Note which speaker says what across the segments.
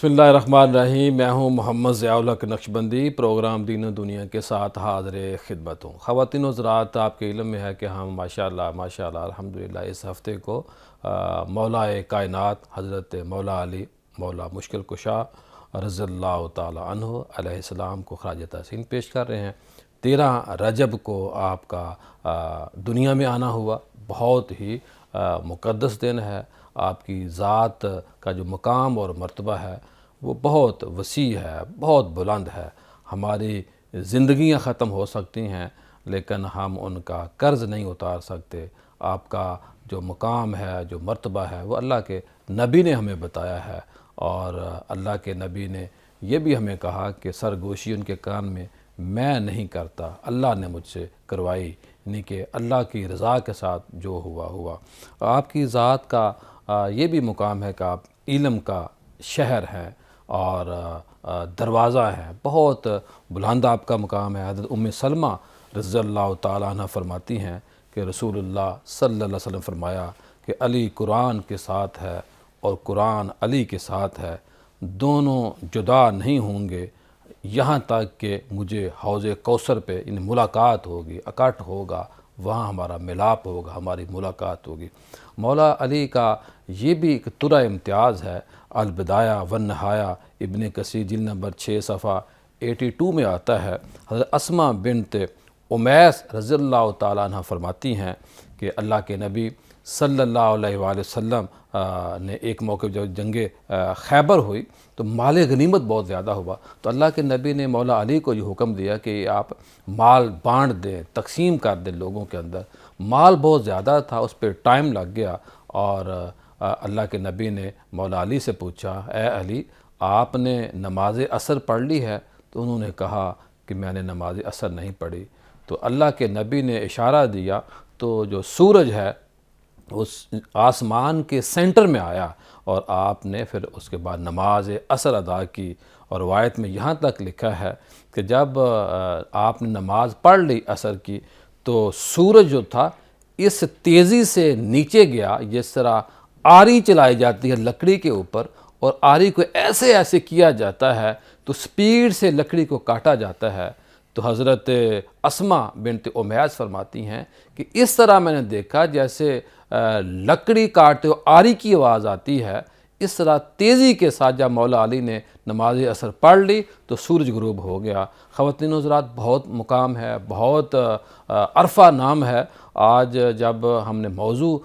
Speaker 1: بسم اللہ الرحمن الرحیم۔ میں ہوں محمد ضیاء الحق نقشبندی، پروگرام دین و دنیا کے ساتھ حاضر خدمت ہوں۔ خواتین و حضرات، آپ کے علم میں ہے کہ ہم ماشاءاللہ الحمدللہ اس ہفتے کو مولا کائنات حضرت مولا علی مولا مشکل کشا رضی اللہ تعالی عنہ علیہ السلام کو خراج تحسین پیش کر رہے ہیں۔ 13 رجب کو آپ کا دنیا میں آنا ہوا، بہت ہی مقدس دن ہے۔ آپ کی ذات کا جو مقام اور مرتبہ ہے وہ بہت وسیع ہے، بہت بلند ہے۔ ہماری زندگیاں ختم ہو سکتی ہیں لیکن ہم ان کا قرض نہیں اتار سکتے۔ آپ کا جو مقام ہے، جو مرتبہ ہے، وہ اللہ کے نبی نے ہمیں بتایا ہے، اور اللہ کے نبی نے یہ بھی ہمیں کہا کہ سرگوشی ان کے کان میں نہیں کرتا، اللہ نے مجھ سے کروائی، یعنی کہ اللہ کی رضا کے ساتھ جو ہوا۔ آپ کی ذات کا یہ بھی مقام ہے کہ آپ علم کا شہر ہیں اور دروازہ ہے، بہت بلند آپ کا مقام ہے۔ حضرت ام سلمہ رضی اللہ تعالیٰ عنہ فرماتی ہیں کہ رسول اللہ صلی اللہ علیہ وسلم فرمایا کہ علی قرآن کے ساتھ ہے اور قرآن علی کے ساتھ ہے، دونوں جدا نہیں ہوں گے یہاں تک کہ مجھے حوض کوثر پہ ملاقات ہوگی، اکٹھ ہوگا، وہاں ہمارا ملاپ ہوگا، ہماری ملاقات ہوگی۔ مولا علی کا یہ بھی ایک ترہ امتیاز ہے۔ البدایہ والنہایہ ابن کثیر جلد نمبر 6 صفحہ 82 میں آتا ہے، حضرت اسماء بنت امیس رضی اللہ تعالیٰ عنہ فرماتی ہیں کہ اللہ کے نبی صلی اللہ علیہ وآلہ وسلم نے ایک موقع جب جنگ خیبر ہوئی تو مال غنیمت بہت زیادہ ہوا، تو اللہ کے نبی نے مولا علی کو یہ حکم دیا کہ آپ مال بانٹ دیں، تقسیم کر دیں لوگوں کے اندر۔ مال بہت زیادہ تھا، اس پہ ٹائم لگ گیا، اور اللہ کے نبی نے مولا علی سے پوچھا، اے علی آپ نے نماز عصر پڑھ لی ہے؟ تو انہوں نے کہا کہ میں نے نماز عصر نہیں پڑھی۔ تو اللہ کے نبی نے اشارہ دیا تو جو سورج ہے اس آسمان کے سینٹر میں آیا، اور آپ نے پھر اس کے بعد نماز عصر ادا کی۔ اور روایت میں یہاں تک لکھا ہے کہ جب آپ نے نماز پڑھ لی عصر کی تو سورج جو تھا اس تیزی سے نیچے گیا جس طرح آری چلائی جاتی ہے لکڑی کے اوپر، اور آری کو ایسے کیا جاتا ہے تو سپیڈ سے لکڑی کو کاٹا جاتا ہے۔ تو حضرت اسماء بنت امیس فرماتی ہیں کہ اس طرح میں نے دیکھا جیسے لکڑی کاٹتے ہو آری کی آواز آتی ہے، اس طرح تیزی کے ساتھ جب مولا علی نے نماز عصر پڑھ لی تو سورج غروب ہو گیا۔ خواتین و حضرات، بہت مقام ہے، بہت عرفہ نام ہے۔ آج جب ہم نے موضوع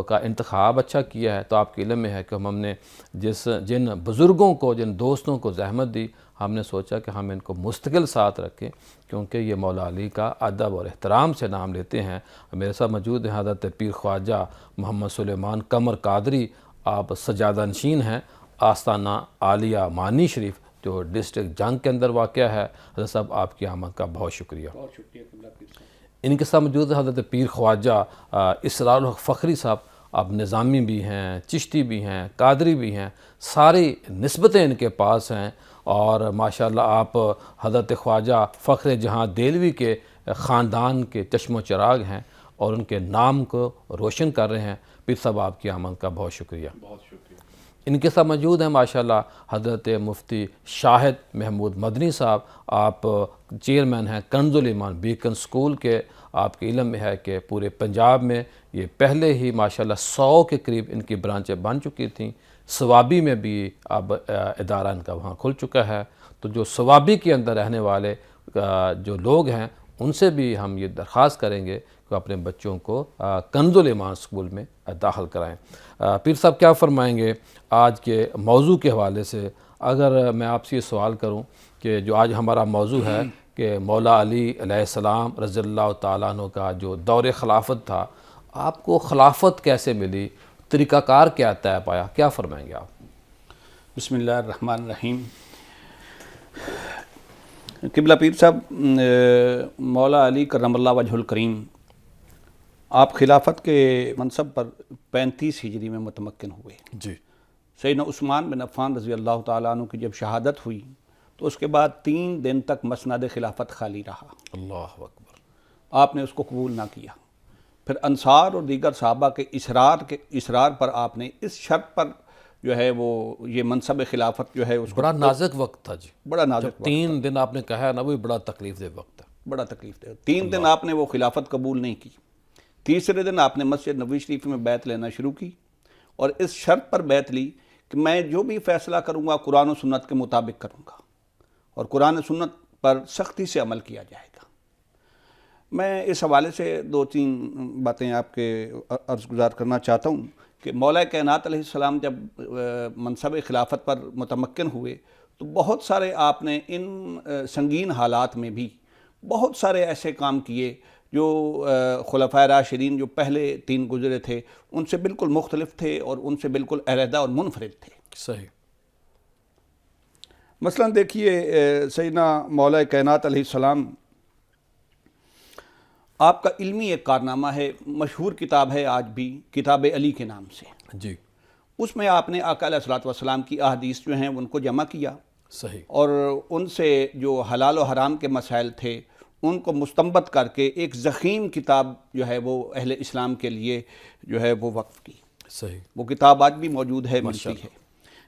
Speaker 1: کا انتخاب اچھا کیا ہے تو آپ کے علم میں ہے کہ ہم نے جن بزرگوں کو، جن دوستوں کو زحمت دی، ہم نے سوچا کہ ہم ان کو مستقل ساتھ رکھیں، کیونکہ یہ مولا علی کا ادب اور احترام سے نام لیتے ہیں۔ میرے ساتھ موجود ہیں حضرت پیر خواجہ محمد سلیمان قمر قادری، آپ سجادہ نشین ہیں آستانہ عالیہ مانی شریف جو ڈسٹرکٹ جنگ کے اندر واقع ہے۔ حضرت صاحب آپ کی آمد کا بہت شکریہ۔
Speaker 2: بہت شکریہ قبلہ پیر صاحب۔
Speaker 1: ان کے ساتھ موجود ہے حضرت پیر خواجہ اسرار الحق فخری صاحب، آپ نظامی بھی ہیں، چشتی بھی ہیں، قادری بھی ہیں، ساری نسبتیں ان کے پاس ہیں، اور ماشاءاللہ آپ حضرت خواجہ فخر جہاں دہلوی کے خاندان کے چشم و چراغ ہیں اور ان کے نام کو روشن کر رہے ہیں۔ پیر صاحب آپ کی آمد کا بہت شکریہ۔
Speaker 2: بہت شکریہ۔
Speaker 1: ان کے ساتھ موجود ہیں ماشاءاللہ حضرت مفتی شاہد محمود مدنی صاحب، آپ چیئرمین ہیں کنز الایمان بیکن سکول کے۔ آپ کے علم میں ہے کہ پورے پنجاب میں یہ پہلے ہی ماشاءاللہ 100 کے قریب ان کی برانچیں بن چکی تھیں۔ سوابی میں بھی اب ادارہ ان کا وہاں کھل چکا ہے۔ تو جو سوابی کے اندر رہنے والے جو لوگ ہیں ان سے بھی ہم یہ درخواست کریں گے کہ اپنے بچوں کو کنز الایمان سکول میں داخل کرائیں۔ پیر صاحب کیا فرمائیں گے آج کے موضوع کے حوالے سے؟ اگر میں آپ سے یہ سوال کروں کہ جو آج ہمارا موضوع ہے کہ مولا علی علیہ السلام رضی اللہ تعالیٰ عنہ کا جو دور خلافت تھا، آپ کو خلافت کیسے ملی، طریقہ کار کیا طے پایا، کیا فرمائیں گے آپ؟
Speaker 2: بسم اللہ الرحمن الرحیم۔ قبلہ پیر صاحب، مولا علی کرم اللہ وجہ الکریم آپ خلافت کے منصب پر 35 ہجری میں متمکن ہوئے۔
Speaker 1: جی۔
Speaker 2: سیدنا عثمان بن عفان رضی اللہ تعالیٰ عنہ کی جب شہادت ہوئی تو اس کے بعد 3 دن تک مسند خلافت خالی رہا۔
Speaker 1: اللہ اکبر۔
Speaker 2: آپ نے اس کو قبول نہ کیا۔ پھر انصار اور دیگر صحابہ کے اصرار پر آپ نے اس شرط پر جو ہے وہ یہ منصب خلافت جو ہے اس کو
Speaker 1: بڑا نازک وقت تھا جی،
Speaker 2: بڑا نازک
Speaker 1: جب 3 دن آپ نے کہا ہے نا، وہ بڑا تکلیف دہ وقت ہے.
Speaker 2: بڑا تکلیف دہ. 3 دن آپ نے وہ خلافت قبول نہیں کی. تیسرے دن آپ نے مسجد نبوی شریف میں بیعت لینا شروع کی اور اس شرط پر بیعت لی کہ میں جو بھی فیصلہ کروں گا قرآن و سنت کے مطابق کروں گا اور قرآن و سنت پر سختی سے عمل کیا جائے گا. میں اس حوالے سے 2-3 باتیں آپ کے عرض گزار کرنا چاہتا ہوں کہ مولا کائنات علیہ السلام جب منصب خلافت پر متمکن ہوئے تو بہت سارے آپ نے ان سنگین حالات میں بھی بہت سارے ایسے کام کیے جو خلفائے راشدین جو پہلے 3 گزرے تھے ان سے بالکل مختلف تھے اور ان سے بالکل علیحدہ اور منفرد تھے.
Speaker 1: صحیح.
Speaker 2: مثلا دیکھیے سیدنا مولا کائنات علیہ السلام آپ کا علمی ایک کارنامہ ہے، مشہور کتاب ہے آج بھی، کتاب علی کے نام سے.
Speaker 1: جی.
Speaker 2: اس میں آپ نے آقا علیہ الصلوۃ والسلام کی احادیث جو ہیں ان کو جمع کیا.
Speaker 1: صحیح.
Speaker 2: اور ان سے جو حلال و حرام کے مسائل تھے ان کو مستنبط کر کے ایک ضخیم کتاب جو ہے وہ اہل اسلام کے لیے جو ہے وہ وقف کی.
Speaker 1: صحیح.
Speaker 2: وہ کتاب آج بھی موجود ہے، ملتی ہے.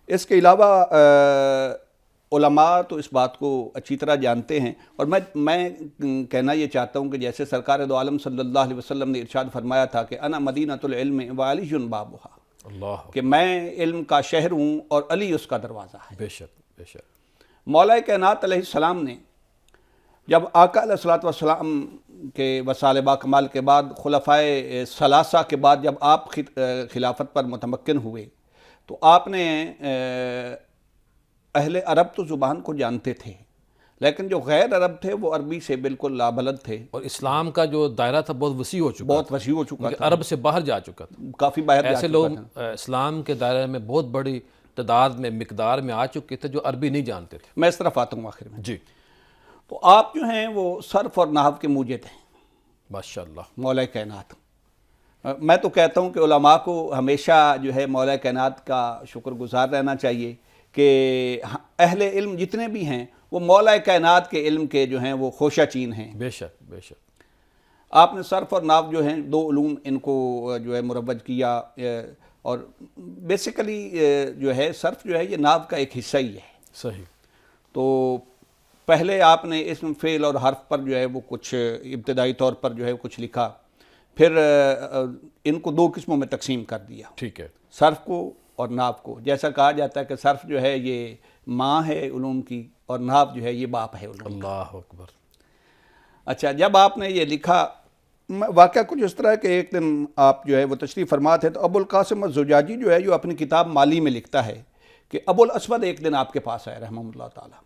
Speaker 2: اس کے علاوہ علماء تو اس بات کو اچھی طرح جانتے ہیں اور میں کہنا یہ چاہتا ہوں کہ جیسے سرکار دو عالم صلی اللہ علیہ وسلم نے ارشاد فرمایا تھا کہ انا مدینۃ العلم وعلی بابھا،
Speaker 1: اللہ.
Speaker 2: کہ میں علم کا شہر ہوں اور علی اس کا دروازہ ہے.
Speaker 1: بے شک بے شک.
Speaker 2: مولا کائنات علیہ السلام نے جب آقا علیہ الصلوۃ والسلام کے وصال با کمال کے بعد خلفائے ثلاثہ کے بعد جب آپ خلافت پر متمکن ہوئے تو آپ نے اہل عرب تو زبان کو جانتے تھے لیکن جو غیر عرب تھے وہ عربی سے بالکل لابلد تھے.
Speaker 1: اور اسلام کا جو دائرہ تھا بہت وسیع ہو چکا،
Speaker 2: بہت وسیع ہو چکا تھا،
Speaker 1: عرب سے باہر جا چکا تھا.
Speaker 2: کافی باہر جا
Speaker 1: ایسے
Speaker 2: چکا
Speaker 1: لوگ
Speaker 2: تھا.
Speaker 1: اسلام کے دائرے میں بہت بڑی تعداد میں مقدار میں آ چکے تھے جو عربی نہیں جانتے تھے.
Speaker 2: میں اس طرف آتا ہوں آخر میں.
Speaker 1: جی.
Speaker 2: تو آپ جو ہیں وہ صرف اور نحو کے موجد ہیں.
Speaker 1: ماشاءاللہ.
Speaker 2: مولا کائنات، میں تو کہتا ہوں کہ علماء کو ہمیشہ جو ہے مولا کائنات کا شکر گزار رہنا چاہیے کہ اہل علم جتنے بھی ہیں وہ مولا کائنات کے علم کے جو ہیں وہ خوشہ چین ہیں.
Speaker 1: بے شک بے شک.
Speaker 2: آپ نے صرف اور نحو جو ہیں 2 علوم ان کو جو ہے مروج کیا اور بیسیکلی جو ہے صرف جو ہے یہ نحو کا ایک حصہ ہی ہے.
Speaker 1: صحیح.
Speaker 2: تو پہلے آپ نے اسم فعل اور حرف پر جو ہے وہ کچھ ابتدائی طور پر جو ہے کچھ لکھا، پھر ان کو 2 قسموں میں تقسیم کر دیا،
Speaker 1: ٹھیک ہے.
Speaker 2: صرف کو اور نحو کو. جیسا کہا جاتا ہے کہ صرف جو ہے یہ ماں ہے علوم کی اور نحو جو ہے یہ باپ ہے علوم کا.
Speaker 1: اللہ اکبر.
Speaker 2: اچھا، جب آپ نے یہ لکھا، واقعہ کچھ اس طرح کہ ایک دن آپ جو ہے وہ تشریف فرما تھے تو ابو القاسم الزجاجی جو ہے جو اپنی کتاب مالی میں لکھتا ہے کہ ابو الاسود ایک دن آپ کے پاس آئے رحمہ اللہ تعالیٰ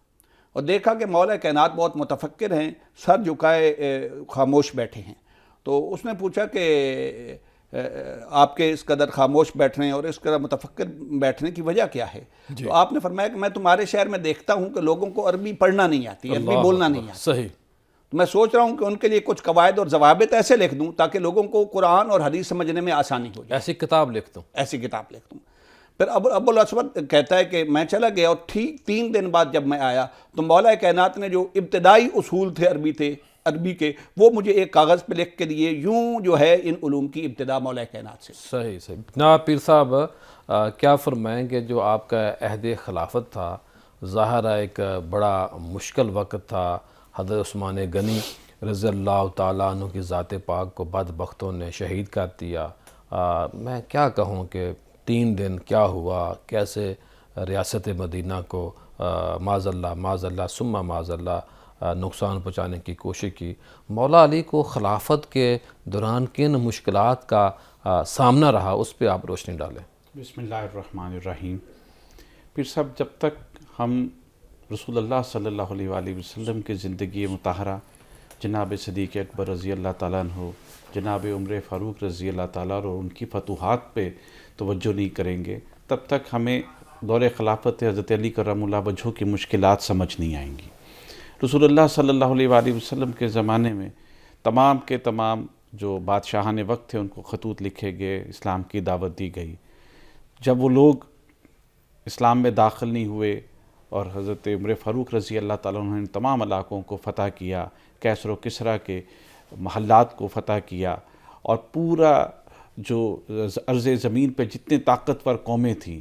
Speaker 2: اور دیکھا کہ مولا کائنات بہت متفکر ہیں، سر جھکائے خاموش بیٹھے ہیں. تو اس نے پوچھا کہ آپ کے اس قدر خاموش بیٹھنے اور اس قدر متفکر بیٹھنے کی وجہ کیا ہے؟ تو آپ نے فرمایا کہ میں تمہارے شہر میں دیکھتا ہوں کہ لوگوں کو عربی پڑھنا نہیں آتی، عربی بولنا نہیں آتی.
Speaker 1: صحیح.
Speaker 2: تو میں سوچ رہا ہوں کہ ان کے لیے کچھ قواعد اور ضوابط ایسے لکھ دوں تاکہ لوگوں کو قرآن اور حدیث سمجھنے میں آسانی ہو جائے.
Speaker 1: ایسی کتاب لکھ دوں.
Speaker 2: ایسی کتاب لکھ دوں. پھر ابو الاسود کہتا ہے کہ میں چلا گیا اور ٹھیک 3 دن بعد جب میں آیا تو مولا کائنات نے جو ابتدائی اصول تھے عربی کے وہ مجھے ایک کاغذ پہ لکھ کے دیے. یوں جو ہے ان علوم کی ابتدا مولا کائنات سے.
Speaker 1: صحیح صحیح. جناب پیر صاحب کیا فرمائیں کہ جو آپ کا عہد خلافت تھا ظاہر ہے ایک بڑا مشکل وقت تھا. حضرت عثمان غنی رضی اللہ تعالیٰ عنہ کی ذات پاک کو بدبختوں نے شہید کر دیا. میں کیا کہوں کہ 3 دن کیا ہوا، کیسے ریاست مدینہ کو معاذ اللہ ثم معاذ اللہ نقصان پہنچانے کی کوشش کی. مولا علی کو خلافت کے دوران کن مشکلات کا سامنا رہا، اس پہ آپ روشنی ڈالیں.
Speaker 3: بسم اللہ الرحمن الرحیم. پھر صاحب جب تک ہم رسول اللہ صلی اللہ علیہ وآلہ وسلم کے زندگی مطہرہ، جناب صدیق اکبر رضی اللہ تعالیٰ عنہ، جناب عمر فاروق رضی اللہ تعالیٰ عنہ اور ان کی فتوحات پہ توجہ نہیں کریں گے تب تک ہمیں دور خلافت حضرت علی کرم اللہ وجہہ کی مشکلات سمجھ نہیں آئیں گی. رسول اللہ صلی اللہ علیہ وآلہ وسلم کے زمانے میں تمام کے تمام جو بادشاہان وقت تھے ان کو خطوط لکھے گئے، اسلام کی دعوت دی گئی. جب وہ لوگ اسلام میں داخل نہیں ہوئے اور حضرت عمر فاروق رضی اللہ تعالیٰ عنہ نے تمام علاقوں کو فتح کیا، کیسر و کسریٰ کے محلات کو فتح کیا اور پورا جو عرض زمین پہ جتنے طاقتور قومیں تھیں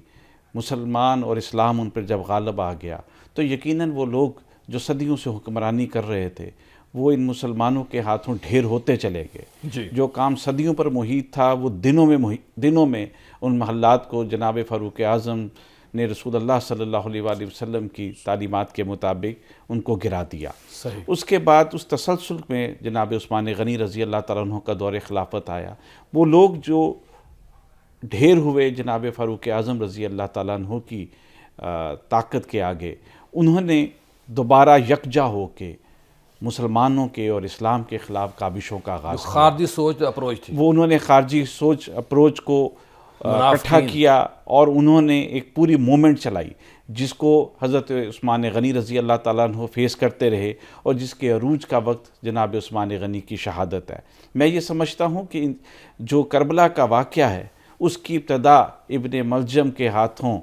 Speaker 3: مسلمان اور اسلام ان پر جب غالب آ گیا تو یقیناً وہ لوگ جو صدیوں سے حکمرانی کر رہے تھے وہ ان مسلمانوں کے ہاتھوں ڈھیر ہوتے چلے گئے.
Speaker 1: جی.
Speaker 3: جو کام صدیوں پر محیط تھا وہ دنوں میں ان محلات کو جناب فاروق اعظم نے رسول اللہ صلی اللہ علیہ وآلہ وسلم کی تعلیمات کے مطابق ان کو گرا دیا.
Speaker 1: صحیح.
Speaker 3: اس کے بعد اس تسلسل میں جناب عثمان غنی رضی اللہ تعالیٰ عنہ کا دور خلافت آیا. وہ لوگ جو ڈھیر ہوئے جناب فاروق اعظم رضی اللہ تعالیٰ عنہ کی طاقت کے آگے، انہوں نے دوبارہ یکجا ہو کے مسلمانوں کے اور اسلام کے خلاف کابشوں کا آغاز کیا.
Speaker 1: خارجی سوچ اپروچ تھی.
Speaker 3: وہ انہوں نے خارجی سوچ اپروچ کو اکٹھا کیا اور انہوں نے ایک پوری موومنٹ چلائی جس کو حضرت عثمان غنی رضی اللہ تعالیٰ عنہ فیس کرتے رہے اور جس کے عروج کا وقت جناب عثمان غنی کی شہادت ہے. میں یہ سمجھتا ہوں کہ جو کربلا کا واقعہ ہے اس کی ابتدا ابن ملجم کے ہاتھوں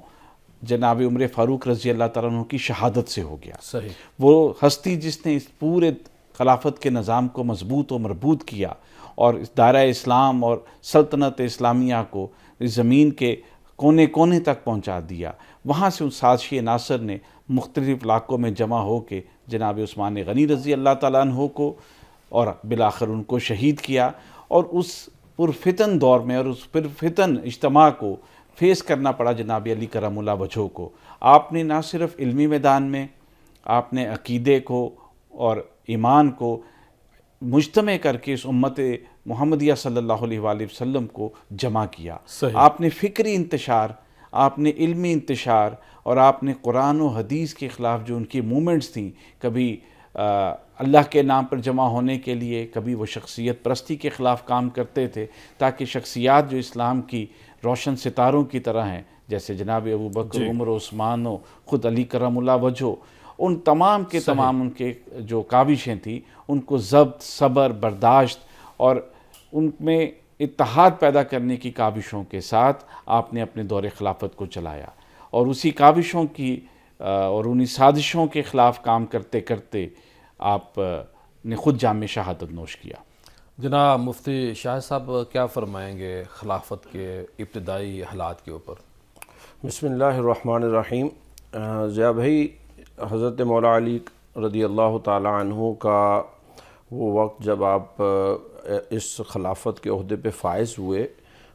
Speaker 3: جناب عمر فاروق رضی اللہ تعالیٰ عنہ کی شہادت سے ہو گیا.
Speaker 1: صحیح.
Speaker 3: وہ ہستی جس نے اس پورے خلافت کے نظام کو مضبوط و مربوط کیا اور اس دائرہ اسلام اور سلطنت اسلامیہ کو زمین کے کونے کونے تک پہنچا دیا. وہاں سے ان سازشی عناصر نے مختلف علاقوں میں جمع ہو کے جناب عثمان غنی رضی اللہ تعالیٰ عنہ کو اور بالآخر ان کو شہید کیا. اور اس پرفتن دور میں اور اس پرفتن اجتماع کو فیس کرنا پڑا جناب علی کرم اللہ وجہہ کو. آپ نے نہ صرف علمی میدان میں آپ نے عقیدے کو اور ایمان کو مجتمع کر کے اس امت محمدیہ صلی اللہ علیہ وآلہ وسلم کو جمع کیا.
Speaker 1: صحیح.
Speaker 3: آپ نے فکری انتشار، آپ نے علمی انتشار اور آپ نے قرآن و حدیث کے خلاف جو ان کی موومنٹس تھیں، کبھی اللہ کے نام پر جمع ہونے کے لیے، کبھی وہ شخصیت پرستی کے خلاف کام کرتے تھے تاکہ شخصیات جو اسلام کی روشن ستاروں کی طرح ہیں جیسے جناب ابو بکر، عمر و عثمان و خود علی کرم اللہ وجہہ، ان تمام کے تمام ان کے جو کاوشیں تھیں ان کو ضبط، صبر، برداشت اور ان میں اتحاد پیدا کرنے کی کاوشوں کے ساتھ آپ نے اپنے دور خلافت کو چلایا. اور اسی کاوشوں کی اور انہی سازشوں کے خلاف کام کرتے کرتے آپ نے خود جام شہادت نوش کیا.
Speaker 1: جناب مفتی شاہ صاحب کیا فرمائیں گے خلافت کے ابتدائی حالات کے اوپر؟
Speaker 4: بسم اللہ الرحمن الرحیم. ضیاء بھائی، حضرت مولا علی رضی اللہ تعالی عنہ کا وہ وقت جب آپ اس خلافت کے عہدے پہ فائز ہوئے،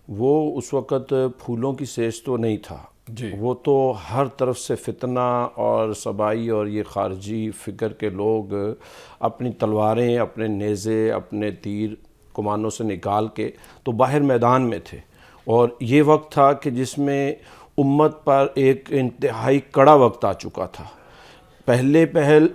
Speaker 4: وہ اس وقت پھولوں کی سیج تو نہیں تھا.
Speaker 1: جی.
Speaker 4: وہ تو ہر طرف سے فتنہ اور صبائی اور یہ خارجی فکر کے لوگ اپنی تلواریں، اپنے نیزے، اپنے تیر کمانوں سے نکال کے تو باہر میدان میں تھے. اور یہ وقت تھا کہ جس میں امت پر ایک انتہائی کڑا وقت آ چکا تھا. پہل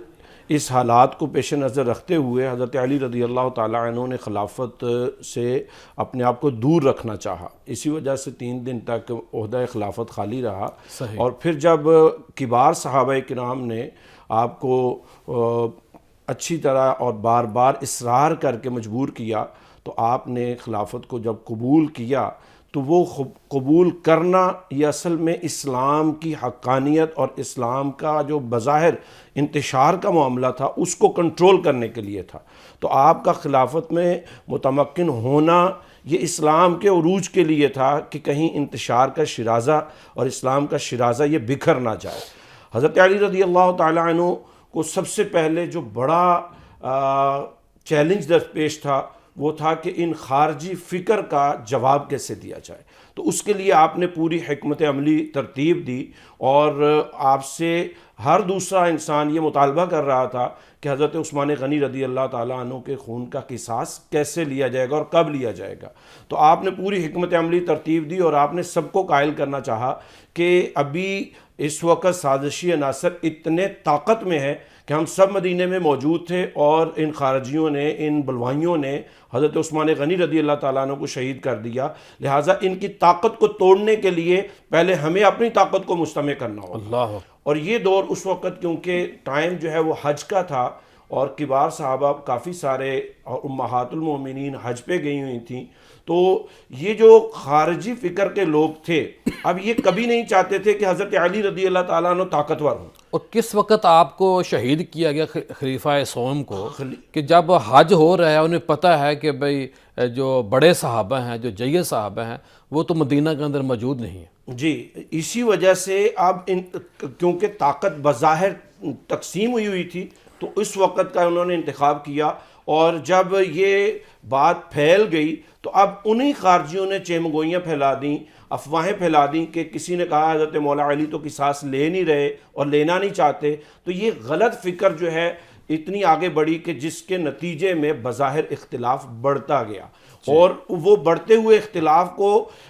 Speaker 4: اس حالات کو پیش نظر رکھتے ہوئے حضرت علی رضی اللہ تعالیٰ عنہ نے خلافت سے اپنے آپ کو دور رکھنا چاہا. اسی وجہ سے 3 دن تک عہدہ خلافت خالی رہا.
Speaker 1: صحیح.
Speaker 4: اور پھر جب کبار صحابہ کرام نے آپ کو اچھی طرح اور بار بار اصرار کر کے مجبور کیا تو آپ نے خلافت کو جب قبول کیا تو وہ قبول کرنا یہ اصل میں اسلام کی حقانیت اور اسلام کا جو بظاہر انتشار کا معاملہ تھا اس کو کنٹرول کرنے کے لیے تھا. تو آپ کا خلافت میں متمکن ہونا یہ اسلام کے عروج کے لیے تھا کہ کہیں انتشار کا شرازہ اور اسلام کا شرازہ یہ بکھر نہ جائے. حضرت علی رضی اللہ تعالیٰ عنہ کو سب سے پہلے جو بڑا چیلنج درپیش تھا وہ تھا کہ ان خارجی فکر کا جواب کیسے دیا جائے. تو اس کے لیے آپ نے پوری حکمت عملی ترتیب دی اور آپ سے ہر دوسرا انسان یہ مطالبہ کر رہا تھا کہ حضرت عثمان غنی رضی اللہ تعالیٰ عنہ کے خون کا قصاص کیسے لیا جائے گا اور کب لیا جائے گا. تو آپ نے پوری حکمت عملی ترتیب دی اور آپ نے سب کو قائل کرنا چاہا کہ ابھی اس وقت سازشی عناصر اتنے طاقت میں ہے کہ ہم سب مدینے میں موجود تھے اور ان خارجیوں نے، ان بلوائیوں نے حضرت عثمان غنی رضی اللہ تعالیٰ عنہ کو شہید کر دیا. لہٰذا ان کی طاقت کو توڑنے کے لیے پہلے ہمیں اپنی طاقت کو مجتمع کرنا ہوگا.
Speaker 1: اللہ.
Speaker 4: اور یہ دور اس وقت کیونکہ ٹائم جو ہے وہ حج کا تھا اور کبار صحابہ کافی سارے اور امہات المومنین حج پہ گئی ہوئی تھیں، تو یہ جو خارجی فکر کے لوگ تھے اب یہ کبھی نہیں چاہتے تھے کہ حضرت علی رضی اللہ تعالیٰ عنہ طاقتور ہوں.
Speaker 1: اور کس وقت آپ کو شہید کیا گیا خلیفہ سوم کو؟ کہ جب حج ہو رہا ہے انہیں پتہ ہے کہ بھئی جو بڑے صحابہ ہیں، جو جید صحابہ ہیں، وہ تو مدینہ کے اندر موجود نہیں ہیں.
Speaker 4: جی اسی وجہ سے اب کیونکہ طاقت بظاہر تقسیم ہوئی تھی تو اس وقت کا انہوں نے انتخاب کیا، اور جب یہ بات پھیل گئی تو اب انہی خارجیوں نے چہمگوئیاں پھیلا دیں، افواہیں پھیلا دیں کہ کسی نے کہا حضرت مولا علی تو قصاص لے نہیں رہے اور لینا نہیں چاہتے، تو یہ غلط فکر جو ہے اتنی آگے بڑھی کہ جس کے نتیجے میں بظاہر اختلاف بڑھتا گیا، اور وہ بڑھتے ہوئے اختلاف کو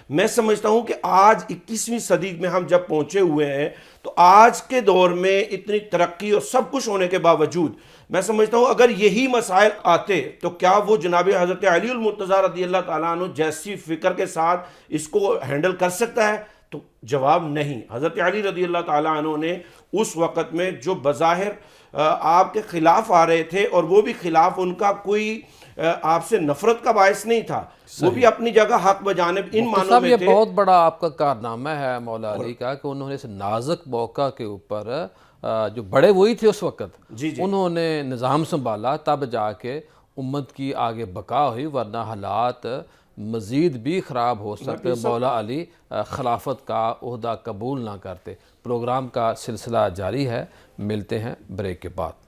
Speaker 4: میں سمجھتا ہوں کہ آج 21ویں صدی میں ہم جب پہنچے ہوئے ہیں تو آج کے دور میں اتنی ترقی اور سب کچھ ہونے کے باوجود میں سمجھتا ہوں اگر یہی مسائل آتے تو کیا وہ جناب حضرت علی المرتضیٰ رضی اللہ تعالیٰ عنہ جیسی فکر کے ساتھ اس کو ہینڈل کر سکتا ہے؟ تو جواب نہیں۔ حضرت علی رضی اللہ تعالیٰ عنہ نے اس وقت میں جو بظاہر آپ کے خلاف آ رہے تھے، اور وہ بھی خلاف ان کا کوئی آپ سے نفرت کا باعث نہیں تھا، وہ بھی اپنی جگہ حق بجانب ان معنوں میں
Speaker 1: یہ
Speaker 4: تھے۔
Speaker 1: بہت بڑا آپ کا کارنامہ ہے مولا علی کا کہ انہوں نے اس نازک موقع کے اوپر جو بڑے وہی تھے اس وقت، انہوں نے نظام سنبھالا، تب جا کے امت کی آگے بقا ہوئی، ورنہ حالات مزید بھی خراب ہو سکتے۔ مولا علی خلافت کا عہدہ قبول نہ کرتے۔ پروگرام کا سلسلہ جاری ہے، ملتے ہیں بریک کے بعد۔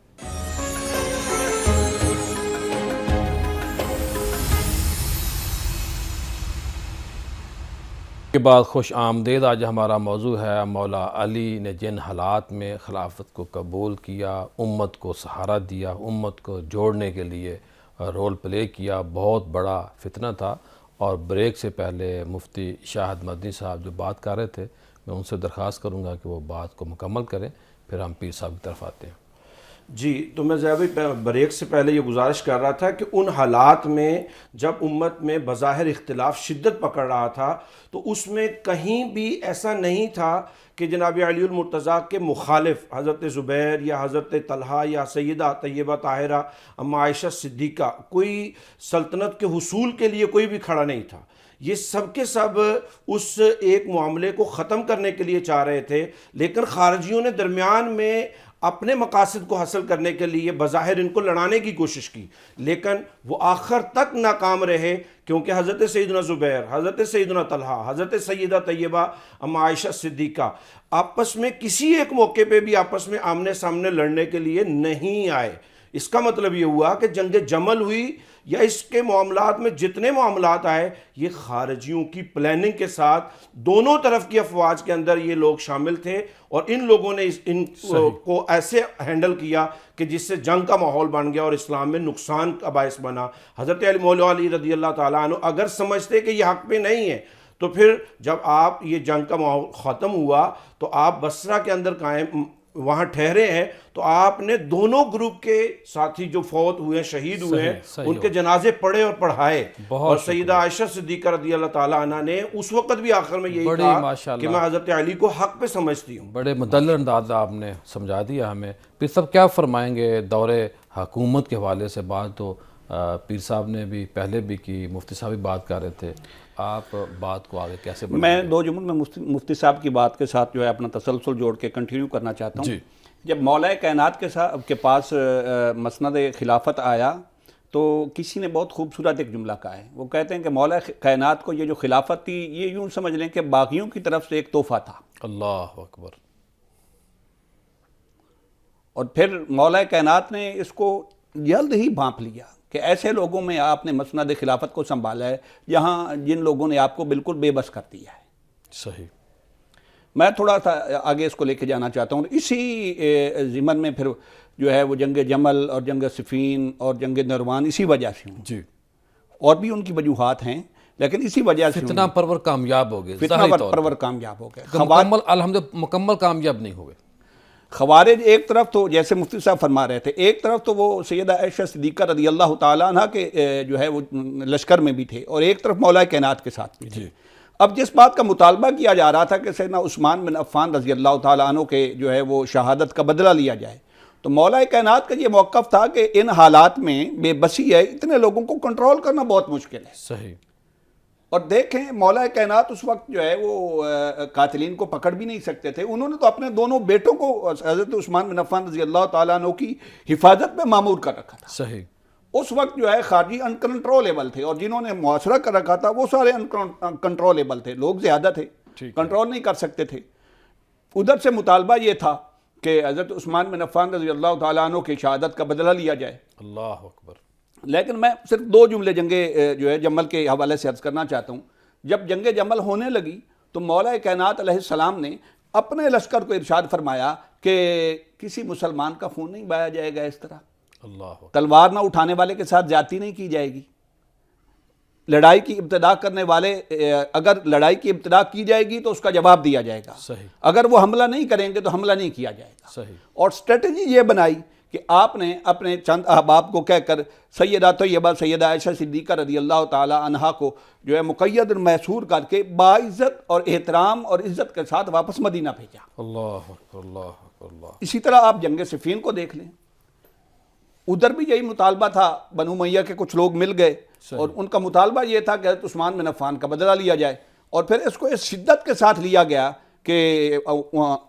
Speaker 1: کے بعد خوش آمدید۔ آج ہمارا موضوع ہے مولا علی نے جن حالات میں خلافت کو قبول کیا، امت کو سہارا دیا، امت کو جوڑنے کے لیے رول پلے کیا، بہت بڑا فتنہ تھا۔ اور بریک سے پہلے مفتی شاہد مدنی صاحب جو بات کر رہے تھے، میں ان سے درخواست کروں گا کہ وہ بات کو مکمل کریں، پھر ہم پیر صاحب کی طرف آتے ہیں۔
Speaker 4: جی تو میں ذہبی بریک سے پہلے یہ گزارش کر رہا تھا کہ ان حالات میں جب امت میں بظاہر اختلاف شدت پکڑ رہا تھا تو اس میں کہیں بھی ایسا نہیں تھا کہ جناب علی المرتضیٰ کے مخالف حضرت زبیر یا حضرت طلحہ یا سیدہ طیبہ طاہرہ اما عائشہ صدیقہ کوئی سلطنت کے حصول کے لیے کوئی بھی کھڑا نہیں تھا۔ یہ سب کے سب اس ایک معاملے کو ختم کرنے کے لیے چاہ رہے تھے، لیکن خارجیوں نے درمیان میں اپنے مقاصد کو حاصل کرنے کے لیے بظاہر ان کو لڑانے کی کوشش کی، لیکن وہ آخر تک ناکام رہے، کیونکہ حضرت سیدنا زبیر، حضرت سیدنا طلحہ، حضرت سیدہ طیبہ اما عائشہ صدیقہ آپس میں کسی ایک موقع پہ بھی آپس میں آمنے سامنے لڑنے کے لیے نہیں آئے۔ اس کا مطلب یہ ہوا کہ جنگ جمل ہوئی یا اس کے معاملات میں جتنے معاملات آئے، یہ خارجیوں کی پلاننگ کے ساتھ دونوں طرف کی افواج کے اندر یہ لوگ شامل تھے، اور ان لوگوں نے ان کو ایسے ہینڈل کیا کہ جس سے جنگ کا ماحول بن گیا اور اسلام میں نقصان کا باعث بنا۔ حضرت علی مولا علی رضی اللہ تعالیٰ عنہ اگر سمجھتے کہ یہ حق پہ نہیں ہے تو پھر جب آپ یہ جنگ کا ماحول ختم ہوا تو آپ بصرہ کے اندر قائم وہاں ٹھہرے ہیں، تو آپ نے دونوں گروپ کے ساتھی جو فوت ہوئے ہیں، شہید ہوئے ہیں، ان کے جنازے پڑھے اور پڑھائے، اور سیدہ عائشہ صدیقہ رضی اللہ تعالیٰ عنہ نے اس وقت بھی آخر میں یہی کہا کہ میں حضرت علی کو حق پہ سمجھتی ہوں۔
Speaker 1: بڑے مدلل انداز آپ نے سمجھا دیا ہمیں۔ پھر سب کیا فرمائیں گے دور حکومت کے حوالے سے؟ بات تو پیر صاحب نے بھی پہلے بھی کی، مفتی صاحب بھی بات کر رہے تھے، آپ بات کو آگے کیسے بڑھائیں گے؟
Speaker 2: میں دو جمل میں مفتی صاحب کی بات کے ساتھ جو ہے اپنا تسلسل جوڑ کے کنٹینیو کرنا چاہتا ہوں۔ جب مولا کائنات کے پاس مسند خلافت آیا تو کسی نے بہت خوبصورت ایک جملہ کہا ہے۔ وہ کہتے ہیں کہ مولا کائنات کو یہ جو خلافت تھی، یہ یوں سمجھ لیں کہ باغیوں کی طرف سے ایک تحفہ تھا۔
Speaker 1: اللہ اکبر۔
Speaker 2: اور پھر مولا کائنات نے اس کو جلد ہی بھانپ لیا کہ ایسے لوگوں میں آپ نے مسند خلافت کو سنبھالا ہے جن لوگوں نے آپ کو بالکل بے بس کر دیا ہے۔
Speaker 1: صحیح۔
Speaker 2: میں تھوڑا سا آگے اس کو لے کے جانا چاہتا ہوں۔ اسی ضمن میں پھر جو ہے وہ جنگ جمل اور جنگ صفین اور جنگ نروان اسی وجہ سے ہوں،
Speaker 1: جی،
Speaker 2: اور بھی ان کی وجوہات ہیں، لیکن اسی وجہ سے
Speaker 1: فتنہ پرور کامیاب ہو گئے،
Speaker 2: فتنہ پرور کامیاب ہو گئے۔
Speaker 1: مکمل کامیاب نہیں ہوئے۔
Speaker 2: خوارج ایک طرف تو جیسے مفتی صاحب فرما رہے تھے، ایک طرف تو وہ سیدہ عائشہ صدیقہ رضی اللہ تعالیٰ عنہ کے جو ہے وہ لشکر میں بھی تھے، اور ایک طرف مولا کائنات کے ساتھ بھی تھے۔ اب جس بات کا مطالبہ کیا جا رہا تھا کہ سیدنا عثمان بن عفان رضی اللہ تعالیٰ عنہ کے جو ہے وہ شہادت کا بدلہ لیا جائے، تو مولا کائنات کا یہ موقف تھا کہ ان حالات میں بے بسی ہے، اتنے لوگوں کو کنٹرول کرنا بہت مشکل ہے۔
Speaker 1: صحیح۔
Speaker 2: اور دیکھیں مولا کائنات اس وقت جو ہے وہ قاتلین کو پکڑ بھی نہیں سکتے تھے، انہوں نے تو اپنے دونوں بیٹوں کو حضرت عثمان بن عفان رضی اللہ تعالیٰ عنہ کی حفاظت میں مامور کر رکھا تھا۔
Speaker 1: صحیح۔
Speaker 2: اس وقت جو ہے خارجی انکنٹرولیبل تھے، اور جنہوں نے محاصرہ کر رکھا تھا وہ سارے انکنٹرولیبل تھے، لوگ زیادہ تھے۔ کنٹرول نہیں کر سکتے تھے۔ ادھر سے مطالبہ یہ تھا کہ حضرت عثمان بن عفان رضی اللہ تعالیٰ عنہ کی شہادت کا بدلہ لیا جائے۔
Speaker 1: اللہ اکبر۔
Speaker 2: لیکن میں صرف 2 جملے جنگ جو ہے جمل کے حوالے سے عرض کرنا چاہتا ہوں۔ جب جنگ جمل ہونے لگی تو مولا کائنات علیہ السلام نے اپنے لشکر کو ارشاد فرمایا کہ کسی مسلمان کا خون نہیں بہایا جائے گا اس طرح،
Speaker 1: اللہ اکبر۔
Speaker 2: تلوار نہ اٹھانے والے کے ساتھ زیادتی نہیں کی جائے گی، لڑائی کی ابتدا کرنے والے اگر لڑائی کی ابتدا کی جائے گی تو اس کا جواب دیا جائے گا،
Speaker 1: صحیح۔
Speaker 2: اگر وہ حملہ نہیں کریں گے تو حملہ نہیں کیا جائے گا۔
Speaker 1: صحیح۔
Speaker 2: اور اسٹریٹجی یہ بنائی کہ آپ نے اپنے چند احباب کو کہہ کر سیدہ طیبہ سیدہ عائشہ صدیقہ رضی اللہ تعالی عنہا کو جو ہے مقید محصور کر کے باعزت اور احترام اور عزت کے ساتھ واپس مدینہ بھیجا۔
Speaker 1: اللہ اکبر، اللہ اکبر، اللہ۔
Speaker 2: اسی طرح آپ جنگ صفین کو دیکھ لیں، ادھر بھی یہی مطالبہ تھا، بنو امیہ کے کچھ لوگ مل گئے اور ان کا مطالبہ یہ تھا کہ حضرت عثمان بن عفان کا بدلہ لیا جائے، اور پھر اس کو اس شدت کے ساتھ لیا گیا کہ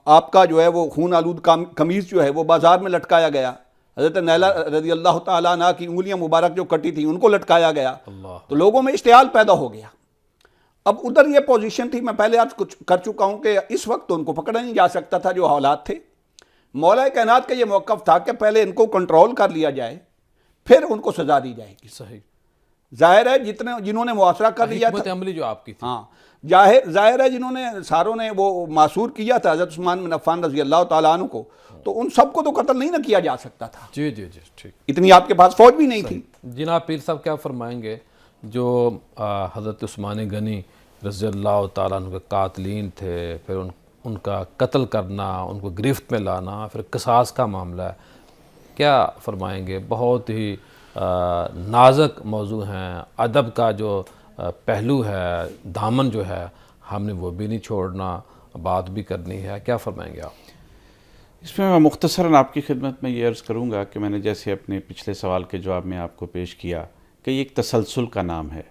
Speaker 2: آپ کا جو ہے وہ خون آلود قمیص جو ہے وہ بازار میں لٹکایا گیا، حضرت نیلہ رضی اللہ تعالیٰ عنہ کی انگلیاں مبارک جو کٹی تھی ان کو لٹکایا گیا، تو لوگوں میں اشتعال پیدا ہو گیا۔ اب ادھر یہ پوزیشن تھی، میں پہلے آج کچھ کر چکا ہوں کہ اس وقت تو ان کو پکڑا نہیں جا سکتا تھا جو حالات تھے۔ مولا کائنات کا یہ موقف تھا کہ پہلے ان کو کنٹرول کر لیا جائے، پھر ان کو سزا دی جائے گی۔
Speaker 1: صحیح۔
Speaker 2: ظاہر ہے جنہوں نے محاصرہ کر لیا
Speaker 1: حکمت
Speaker 2: تھا،
Speaker 1: عملی جو آپ کی تھی،
Speaker 2: ہاں ظاہر ہے جنہوں نے ساروں نے وہ معصور کیا تھا حضرت عثمان بن عفان رضی اللہ تعالیٰ عنہ کو، تو ان سب کو تو قتل نہیں نہ کیا جا سکتا تھا،
Speaker 1: جی جی جی، ٹھیک۔
Speaker 2: اتنی آپ کے پاس فوج بھی نہیں تھی۔
Speaker 1: جناب پیر صاحب کیا فرمائیں گے جو حضرت عثمان غنی رضی اللہ تعالیٰ عنہ کے قاتلین تھے، پھر ان کا قتل کرنا، ان کو گرفت میں لانا، پھر قصاص کا معاملہ ہے، کیا فرمائیں گے؟ بہت ہی نازک موضوع ہیں، ادب کا جو پہلو ہے، دامن جو ہے ہم نے وہ بھی نہیں چھوڑنا، بات بھی کرنی ہے، کیا فرمائیں گے آپ؟
Speaker 3: اس میں مختصراً آپ کی خدمت میں یہ عرض کروں گا کہ میں نے جیسے اپنے پچھلے سوال کے جواب میں آپ کو پیش کیا کہ یہ ایک تسلسل کا نام ہے۔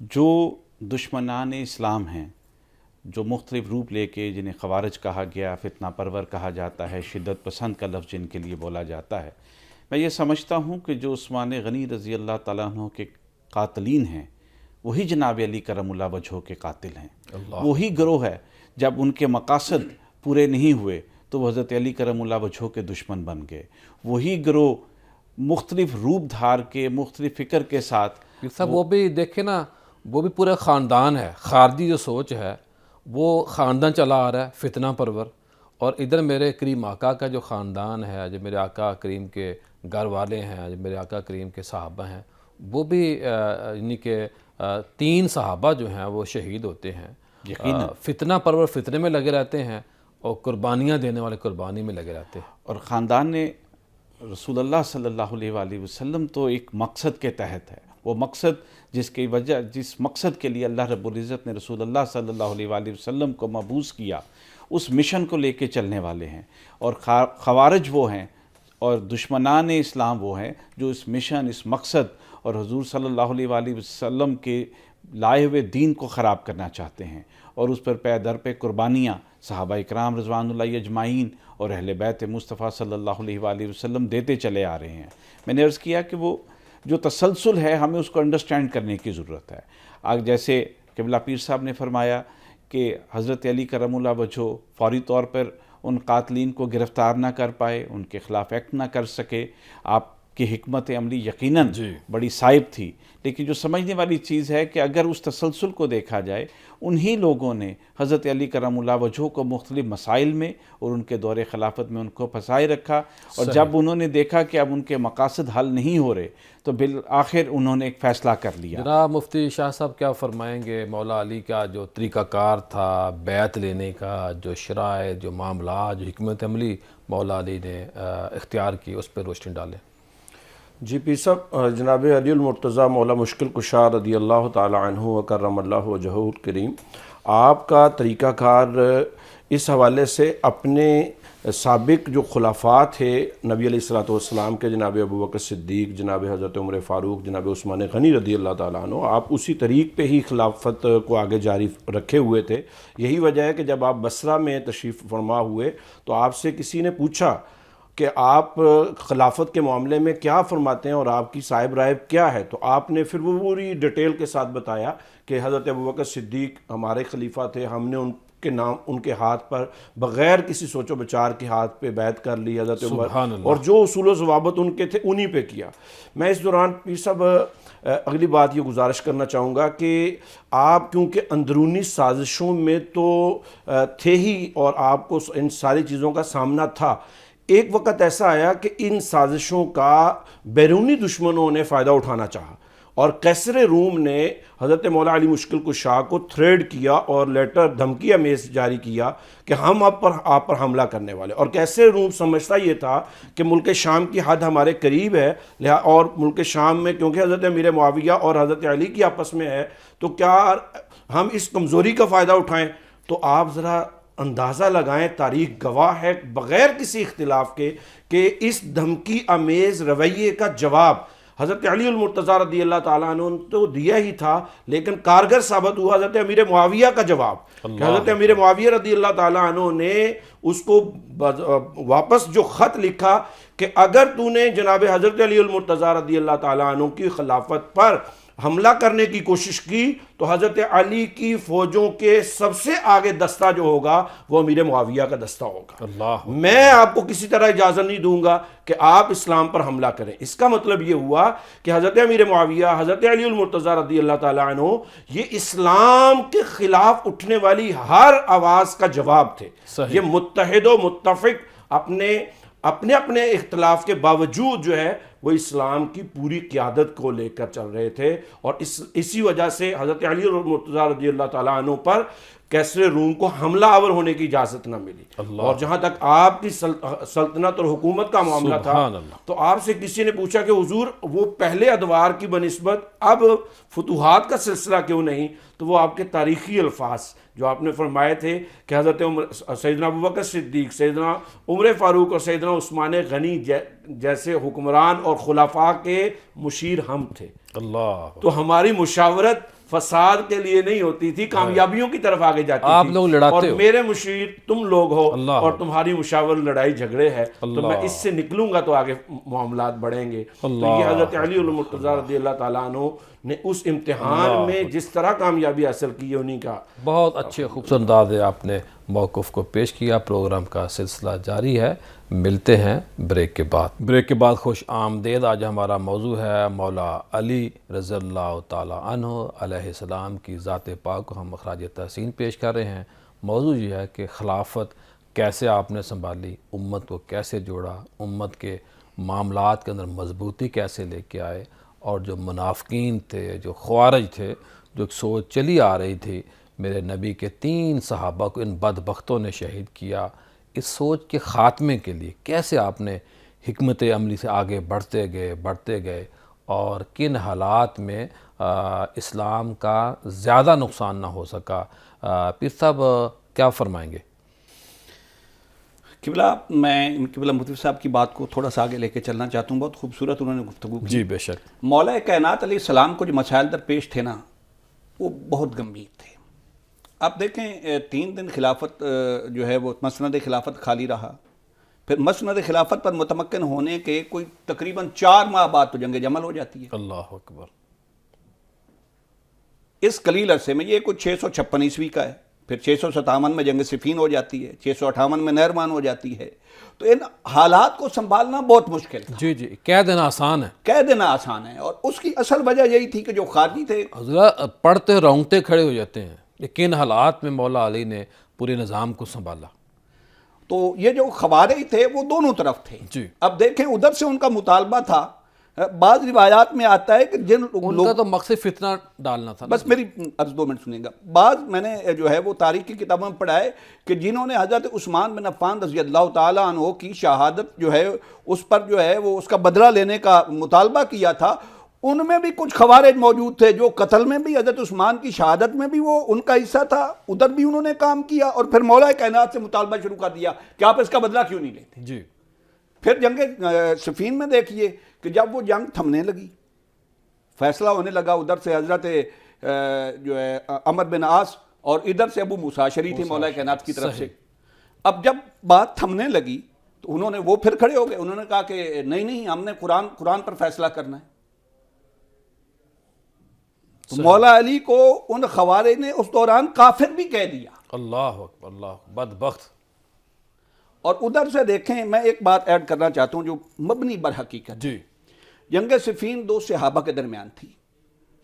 Speaker 3: جو دشمنان اسلام ہیں، جو مختلف روپ لے کے جنہیں خوارج کہا گیا، فتنہ پرور کہا جاتا ہے، شدت پسند کا لفظ جن کے لیے بولا جاتا ہے، میں یہ سمجھتا ہوں کہ جو عثمان غنی رضی اللہ تعالیٰ عنہ کے قاتلین ہیں وہی جناب علی کرم اللہ وجہہ کے قاتل ہیں، وہی گروہ ہے۔ جب ان کے مقاصد پورے نہیں ہوئے تو وہ حضرت علی کرم اللہ وجہہ کے دشمن بن گئے، وہی گروہ مختلف روپ دھار کے مختلف فکر کے ساتھ
Speaker 1: صاحب وہ بھی دیکھیں نا، وہ بھی پورا خاندان ہے، خارجی جو سوچ ہے وہ خاندان چلا آ رہا ہے فتنہ پرور، اور ادھر میرے کریم آقا کا جو خاندان ہے، جو میرے آقا کریم کے گھر والے ہیں، جو میرے آقا کریم کے صحابہ ہیں، وہ بھی یعنی کہ 3 صحابہ جو ہیں وہ شہید ہوتے ہیں، فتنہ پرور فتنے میں لگے رہتے ہیں اور قربانیاں دینے والے قربانی میں لگے رہتے ہیں۔
Speaker 3: اور خاندان نے رسول اللہ صلی اللہ علیہ وآلہ وسلم تو ایک مقصد کے تحت ہے، وہ مقصد جس مقصد کے لیے اللہ رب العزت نے رسول اللہ صلی اللہ علیہ وآلہ وسلم کو مبعوث کیا، اس مشن کو لے کے چلنے والے ہیں، اور خوارج وہ ہیں اور دشمنان اسلام وہ ہیں جو اس مشن، اس مقصد اور حضور صلی اللہ علیہ وآلہ وسلم کے لائے ہوئے دین کو خراب کرنا چاہتے ہیں، اور اس پر پے در پہ قربانیاں صحابہ اکرام رضوان اللہ اجمعین اور اہل بیت مصطفیٰ صلی اللہ علیہ وآلہ وسلم دیتے چلے آ رہے ہیں۔ میں نے عرض کیا کہ وہ جو تسلسل ہے ہمیں اس کو انڈرسٹینڈ کرنے کی ضرورت ہے۔ آج جیسے قبلہ پیر صاحب نے فرمایا کہ حضرت علی کرم اللہ وجہہ فوری طور پر ان قاتلین کو گرفتار نہ کر پائے، ان کے خلاف ایکٹ نہ کر سکے، آپ کی حکمت عملی یقیناً بڑی صائب تھی، لیکن جو سمجھنے والی چیز ہے کہ اگر اس تسلسل کو دیکھا جائے، انہی لوگوں نے حضرت علی کرم اللہ وجہہ کو مختلف مسائل میں اور ان کے دور خلافت میں ان کو پھنسائے رکھا، اور جب انہوں نے دیکھا کہ اب ان کے مقاصد حل نہیں ہو رہے تو بالآخر انہوں نے ایک فیصلہ کر لیا۔
Speaker 1: جناب مفتی شاہ صاحب کیا فرمائیں گے؟ مولا علی کا جو طریقہ کار تھا بیعت لینے کا، جو شرائط، جو معاملات، جو حکمت عملی مولا علی نے اختیار کی، اس پہ روشنی ڈالیں۔
Speaker 4: جی پیر صاحب، جناب علی المرتضیٰ مولا مشکل کشا رضی اللہ تعالی عنہ وکرم اللہ وجہہ الکریم، آپ کا طریقہ کار اس حوالے سے اپنے سابق جو خلفاء تھے نبی علیہ الصلوۃ والسلام کے، جناب ابوبکر صدیق، جناب حضرت عمر فاروق، جناب عثمان غنی رضی اللہ تعالیٰ عنہ، آپ اسی طریق پہ ہی خلافت کو آگے جاری رکھے ہوئے تھے۔ یہی وجہ ہے کہ جب آپ بصرہ میں تشریف فرما ہوئے تو آپ سے کسی نے پوچھا کہ آپ خلافت کے معاملے میں کیا فرماتے ہیں اور آپ کی صاحب رائے کیا ہے، تو آپ نے پھر وہ پوری ڈیٹیل کے ساتھ بتایا کہ حضرت ابوبکر صدیق ہمارے خلیفہ تھے، ہم نے کے نام ان کے ہاتھ پر بغیر کسی سوچ و بچار کے ہاتھ پہ بیعت کر لی حضرت عمر،
Speaker 1: سبحان اللہ۔
Speaker 4: اور جو اصول و ضوابط ان کے تھے انہی پہ کیا۔ میں اس دوران پیر صاحب اگلی بات یہ گزارش کرنا چاہوں گا کہ آپ کیونکہ اندرونی سازشوں میں تو تھے ہی اور آپ کو ان ساری چیزوں کا سامنا تھا، ایک وقت ایسا آیا کہ ان سازشوں کا بیرونی دشمنوں نے فائدہ اٹھانا چاہا اور قیصر روم نے حضرت مولا علی مشکل کشا کو تھریڈ کیا اور لیٹر دھمکی امیز جاری کیا کہ ہم آپ پر حملہ کرنے والے، اور قیصر روم سمجھتا یہ تھا کہ ملک شام کی حد ہمارے قریب ہے، اور ملک شام میں کیونکہ حضرت امیر معاویہ اور حضرت علی کی آپس میں ہے تو کیا ہم اس کمزوری کا فائدہ اٹھائیں۔ تو آپ ذرا اندازہ لگائیں، تاریخ گواہ ہے بغیر کسی اختلاف کے کہ اس دھمکی امیز رویے کا جواب حضرت علی المرتضیٰ رضی اللہ تعالیٰ عنہ نے تو دیا ہی تھا، لیکن کارگر ثابت ہوا حضرت امیر معاویہ کا جواب، کہ حضرت امیر معاویہ رضی اللہ تعالیٰ عنہ نے اس کو واپس جو خط لکھا کہ اگر تو نے جناب حضرت علی المرتضیٰ رضی اللہ تعالیٰ عنہ کی خلافت پر حملہ کرنے کی کوشش کی تو حضرت علی کی فوجوں کے سب سے آگے دستہ جو ہوگا وہ امیر معاویہ کا دستہ ہوگا،
Speaker 1: اللہ،
Speaker 4: میں آپ کو کسی طرح اجازت نہیں دوں گا کہ آپ اسلام پر حملہ کریں۔ اس کا مطلب یہ ہوا کہ حضرت امیر معاویہ، حضرت علی المرتضیٰ رضی اللہ تعالیٰ عنہ یہ اسلام کے خلاف اٹھنے والی ہر آواز کا جواب تھے۔
Speaker 1: صحیح۔
Speaker 4: یہ متحد و متفق اپنے اختلاف کے باوجود جو ہے وہ اسلام کی پوری قیادت کو لے کر چل رہے تھے، اور اسی وجہ سے حضرت علی المرتضیٰ رضی اللہ تعالیٰ عنہ پر قیصر روم کو حملہ آور ہونے کی اجازت نہ ملی۔ اور جہاں تک آپ کی سلطنت اور حکومت کا معاملہ تھا
Speaker 1: سبحان اللہ۔
Speaker 4: تو آپ سے کسی نے پوچھا کہ حضور وہ پہلے ادوار کی بنسبت اب فتوحات کا سلسلہ کیوں نہیں؟ تو وہ آپ کے تاریخی الفاظ جو آپ نے فرمائے تھے کہ حضرت سیدنا ابوبکر صدیق، سیدنا عمر فاروق اور سیدنا عثمان غنی جیسے حکمران اور خلفاء کے مشیر ہم تھے،
Speaker 1: اللہ،
Speaker 4: تو ہماری مشاورت فساد کے لیے نہیں ہوتی تھی، کامیابیوں کی طرف آگے جاتی تھی۔
Speaker 1: آپ لوگ لڑاتے
Speaker 4: اور
Speaker 1: ہو،
Speaker 4: میرے مشیر تم لوگ ہو،
Speaker 1: اللہ،
Speaker 4: اور تمہاری مشاور لڑائی جھگڑے ہے، تو
Speaker 1: اللہ،
Speaker 4: میں اس سے نکلوں گا تو آگے معاملات بڑھیں گے۔ تو
Speaker 1: اللہ،
Speaker 4: یہ حضرت علی المرتضیٰ رضی اللہ تعالیٰ عنہ نے اس امتحان میں جس طرح کامیابی حاصل کی ہے انہی کا
Speaker 1: بہت اچھے خوبصورت انداز ہے آپ نے موقف کو پیش کیا۔ پروگرام کا سلسلہ جاری ہے، ملتے ہیں بریک کے بعد۔ بریک کے بعد خوش آمدید۔ آج ہمارا موضوع ہے مولا علی رضی اللہ تعالیٰ عنہ علیہ السلام کی ذات پاک کو ہم اخراج تحسین پیش کر رہے ہیں۔ موضوع یہ ہے کہ خلافت کیسے آپ نے سنبھالی، امت کو کیسے جوڑا، امت کے معاملات کے اندر مضبوطی کیسے لے کے آئے، اور جو منافقین تھے، جو خوارج تھے، جو ایک سوچ چلی آ رہی تھی میرے نبی کے 3 صحابہ کو ان بدبختوں نے شہید کیا، اس سوچ کے خاتمے کے لیے کیسے آپ نے حکمت عملی سے آگے بڑھتے گئے اور کن حالات میں اسلام کا زیادہ نقصان نہ ہو سکا۔ پیر صاحب کیا فرمائیں گے؟
Speaker 2: قبلہ، میں قبلہ مفتی صاحب کی بات کو تھوڑا سا آگے لے کے چلنا چاہتا ہوں۔ بہت خوبصورت انہوں نے گفتگو کی۔
Speaker 1: جی بے شک۔
Speaker 2: مولا کائنات علیہ السلام کو جو مسائل درپیش تھے نا وہ بہت گمبھیر تھے۔ آپ دیکھیں 3 دن خلافت جو ہے وہ مسند خلافت خالی رہا، پھر مسند خلافت پر متمکن ہونے کے کوئی تقریباً 4 ماہ بعد تو جنگ جمل ہو جاتی ہے۔
Speaker 1: اللہ اکبر۔
Speaker 2: اس قلیل عرصے میں یہ کچھ 656 عیسوی کا ہے، پھر 657 میں جنگ صفین ہو جاتی ہے، 658 میں نہروان ہو جاتی ہے۔ تو ان حالات کو سنبھالنا بہت مشکل تھا۔
Speaker 1: جی کہہ دینا آسان ہے،
Speaker 2: کہہ دینا آسان ہے، اور اس کی اصل وجہ یہی تھی کہ جو خارجی تھے
Speaker 1: حضرت پڑھتے رونگتے کھڑے ہو جاتے ہیں، لیکن حالات میں مولا علی نے پورے نظام کو سنبھالا۔
Speaker 2: تو یہ جو خوارج تھے وہ دونوں طرف تھے۔
Speaker 1: جی۔
Speaker 2: اب دیکھیں ادھر سے ان کا مطالبہ تھا، بعض روایات میں آتا ہے کہ جن
Speaker 1: ان کا تو مقصد فتنہ ڈالنا تھا۔
Speaker 2: بس میری عرض 2 منٹ سنیں گا۔ بعض میں نے جو ہے وہ تاریخ کی کتابوں میں پڑھا ہے کہ جنہوں نے حضرت عثمان بن عفان رضی اللہ تعالیٰ عنہ کی شہادت جو ہے اس پر جو ہے وہ اس کا بدلہ لینے کا مطالبہ کیا تھا، ان میں بھی کچھ خوارج موجود تھے جو قتل میں بھی حضرت عثمان کی شہادت میں بھی وہ ان کا حصہ تھا، ادھر بھی انہوں نے کام کیا، اور پھر مولا کائنات سے مطالبہ شروع کر دیا کہ آپ اس کا بدلہ کیوں نہیں لیتے۔
Speaker 1: جی۔
Speaker 2: پھر جنگ صفین میں دیکھیے کہ جب وہ جنگ تھمنے لگی، فیصلہ ہونے لگا، ادھر سے حضرت جو ہے عمر بن عاص اور ادھر سے ابو موسیٰ اشعری تھے مولا کائنات کی طرف سے۔ اب جب بات تھمنے لگی تو انہوں نے وہ پھر کھڑے ہو گئے، انہوں نے کہا کہ نہیں ہم نے قرآن پر فیصلہ کرنا ہے۔ تو مولا علی کو ان خوارج نے اس دوران کافر بھی کہہ دیا۔
Speaker 1: اللہ اکبر، اللہ بدبخت.
Speaker 2: اور ادھر سے دیکھیں، میں ایک بات ایڈ کرنا چاہتا ہوں جو مبنی بر حقیقت.
Speaker 1: جی
Speaker 2: جنگ صفین 2 صحابہ کے درمیان تھی.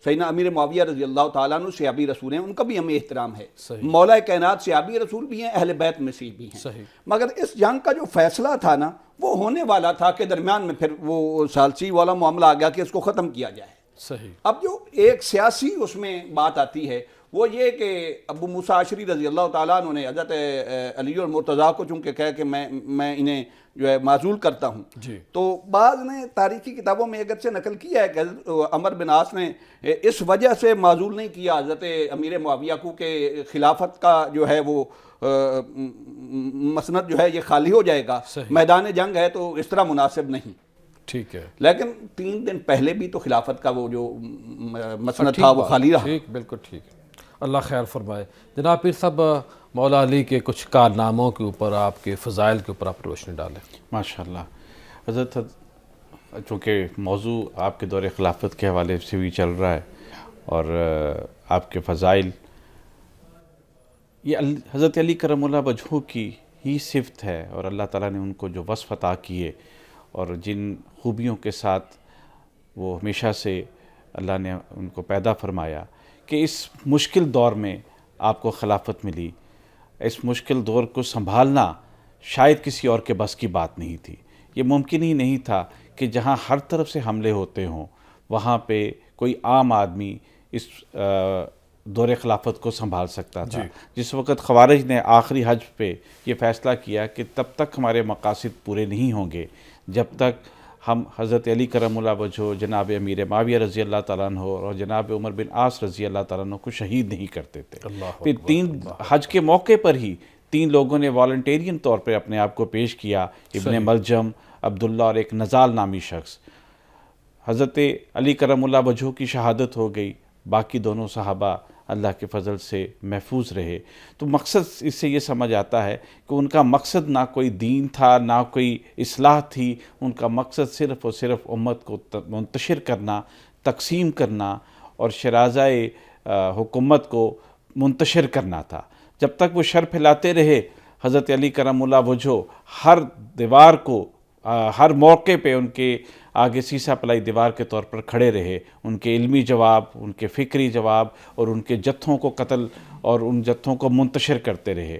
Speaker 2: سیدنا امیر معاویہ رضی اللہ تعالیٰ عنہ صحابی رسول ہیں، ان کا بھی ہمیں احترام ہے.
Speaker 1: صحیح.
Speaker 2: مولا کائنات صحابی رسول بھی ہیں، اہل بیت میں سے بھی ہیں.
Speaker 1: صحیح.
Speaker 2: مگر اس جنگ کا جو فیصلہ تھا نا، وہ ہونے والا تھا کہ درمیان میں پھر وہ ثالثی والا معاملہ آ گیا کہ اس کو ختم کیا جائے.
Speaker 1: صحیح.
Speaker 2: اب جو ایک سیاسی اس میں بات آتی ہے وہ یہ کہ ابو موسیٰ اشعری رضی اللہ تعالیٰ عنہ نے حضرت علی اور مرتضیٰ کو چونکہ کہہ کہ میں انہیں جو ہے معزول کرتا ہوں.
Speaker 1: جی.
Speaker 2: تو بعض نے تاریخی کتابوں میں اگرچہ نقل کیا ہے کہ حضرت عمر بن عاص نے اس وجہ سے معزول نہیں کیا حضرت امیر معاویہ کو کہ خلافت کا جو ہے وہ مسند جو ہے یہ خالی ہو جائے گا.
Speaker 1: صحیح.
Speaker 2: میدان جنگ ہے تو اس طرح مناسب نہیں.
Speaker 1: ٹھیک ہے.
Speaker 2: لیکن 3 دن پہلے بھی تو خلافت کا وہ جو مسند تھا وہ خالی رہا.
Speaker 1: ٹھیک، بالکل ٹھیک ہے. اللہ خیر فرمائے. جناب پیر صاحب، مولا علی کے کچھ کارناموں کے اوپر، آپ کے فضائل کے اوپر آپ روشنی ڈالیں.
Speaker 3: ماشاءاللہ. حضرت چونکہ موضوع آپ کے دور خلافت کے حوالے سے بھی چل رہا ہے اور آپ کے فضائل، یہ حضرت علی کرم اللہ وجہہ کی ہی صفت ہے اور اللہ تعالیٰ نے ان کو جو وصف عطا کیے اور جن خوبیوں کے ساتھ وہ ہمیشہ سے اللہ نے ان کو پیدا فرمایا کہ اس مشکل دور میں آپ کو خلافت ملی. اس مشکل دور کو سنبھالنا شاید کسی اور کے بس کی بات نہیں تھی. یہ ممکن ہی نہیں تھا کہ جہاں ہر طرف سے حملے ہوتے ہوں وہاں پہ کوئی عام آدمی اس دور خلافت کو سنبھال سکتا تھا. جس وقت خوارج نے آخری حج پہ یہ فیصلہ کیا کہ تب تک ہمارے مقاصد پورے نہیں ہوں گے جب تک ہم حضرت علی کرم اللہ وجہہ، جناب امیر معاویہ رضی اللہ تعالیٰ عنہ اور جناب عمر بن عاص رضی اللہ تعالیٰ عنہ کو شہید نہیں کرتے تھے. پھر 3 حج کے موقع پر ہی 3 لوگوں نے والنٹیرین طور پر اپنے آپ کو پیش کیا، ابن ملجم، عبداللہ اور ایک نزال نامی شخص. حضرت علی کرم اللہ وجہہ کی شہادت ہو گئی، باقی دونوں صحابہ اللہ کے فضل سے محفوظ رہے. تو مقصد اس سے یہ سمجھ آتا ہے کہ ان کا مقصد نہ کوئی دین تھا نہ کوئی اصلاح تھی. ان کا مقصد صرف اور صرف امت کو منتشر کرنا، تقسیم کرنا اور شرازۂ حکومت کو منتشر کرنا تھا. جب تک وہ شر پھیلاتے رہے، حضرت علی کرم اللہ وجہہ ہر دیوار کو، ہر موقع پہ ان کے آگے سیسا پلائی دیوار کے طور پر کھڑے رہے. ان کے علمی جواب، ان کے فکری جواب اور ان کے جتھوں کو قتل اور ان جتھوں کو منتشر کرتے رہے.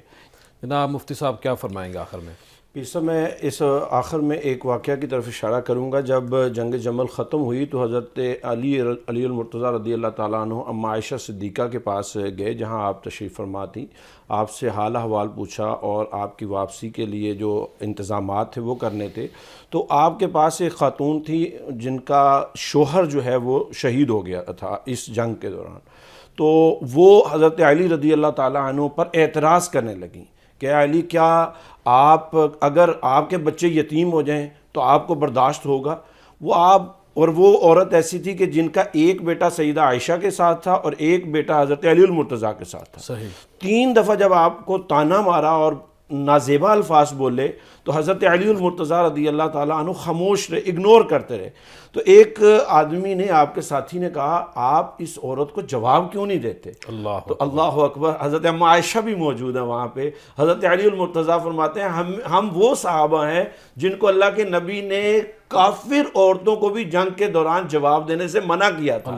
Speaker 1: جناب مفتی صاحب کیا فرمائیں گے آخر میں؟
Speaker 4: پیر صاحب، میں اس آخر میں ایک واقعہ کی طرف اشارہ کروں گا. جب جنگ جمل ختم ہوئی تو حضرت علی المرتضیٰ رضی اللہ تعالیٰ عنہ اما عائشہ صدیقہ کے پاس گئے جہاں آپ تشریف فرما تھیں. آپ سے حال احوال پوچھا اور آپ کی واپسی کے لیے جو انتظامات تھے وہ کرنے تھے. تو آپ کے پاس ایک خاتون تھی جن کا شوہر جو ہے وہ شہید ہو گیا تھا اس جنگ کے دوران. تو وہ حضرت علی رضی اللہ تعالیٰ عنہ پر اعتراض کرنے لگیں کہ علی، کیا آپ اگر آپ کے بچے یتیم ہو جائیں تو آپ کو برداشت ہوگا؟ اور وہ عورت ایسی تھی کہ جن کا ایک بیٹا سیدہ عائشہ کے ساتھ تھا اور ایک بیٹا حضرت علی المرتضیٰ کے ساتھ تھا.
Speaker 1: صحیح.
Speaker 4: 3 دفعہ جب آپ کو طعنہ مارا اور نازیبا الفاظ بولے تو حضرت علی المرتضیٰ رضی اللہ تعالیٰ عنہ خاموش رہے، اگنور کرتے رہے. تو ایک آدمی نے، آپ کے ساتھی نے کہا، آپ اس عورت کو جواب کیوں نہیں دیتے؟ تو اللہ اکبر، حضرت اما عائشہ بھی موجود ہیں وہاں پہ. حضرت علی المرتضیٰ فرماتے ہیں ہم وہ صحابہ ہیں جن کو اللہ کے نبی نے کافر عورتوں کو بھی جنگ کے دوران جواب دینے سے منع کیا تھا.